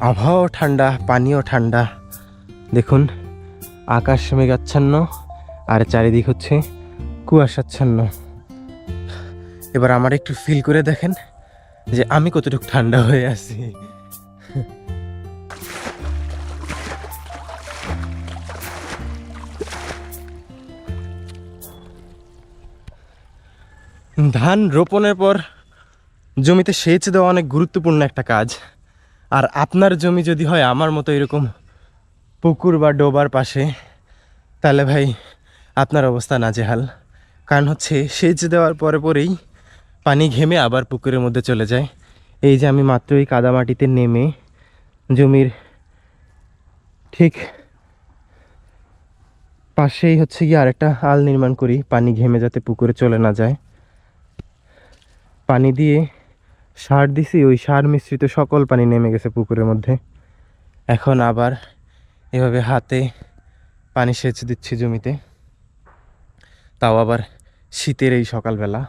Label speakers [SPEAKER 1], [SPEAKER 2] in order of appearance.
[SPEAKER 1] আবহাওয়াও ঠান্ডা, পানিও ঠান্ডা। দেখুন আকাশ মেঘাচ্ছন্ন আর চারিদিক হচ্ছে কুয়াশাচ্ছন্ন। এবার আমার একটু ফিল করে দেখেন যে আমি কতটুকু ঠান্ডা হয়ে আছি। ধান রোপণের পর জমিতে সেচ দেওয়া অনেক গুরুত্বপূর্ণ একটা কাজ। আর আপনার জমি যদি হয় আমার মতো এরকম পুকুর বা ডোবার পাশে, তাহলে ভাই আপনার অবস্থা নাজেহাল। কারণ হচ্ছে সেচ দেওয়ার পরেই পানি ঘেমে আবার পুকুরের মধ্যে চলে যায়। এই যে আমি মাত্র এই কাদামাটিতে নেমে জমির ঠিক পাশেই হচ্ছে গিয়ে আরেকটা আল নির্মাণ করি, পানি ঘেমে যাতে পুকুরে চলে না যায়। পানি দিয়ে সার দিছি, ওই সার মিশ্রিত সকল পানি নেমে গেছে পুকুরের মধ্যে। এখন আবার এভাবে হাতে পানি সেচ দিচ্ছি জমিতে, তাও আবার শীতের এই সকালবেলা।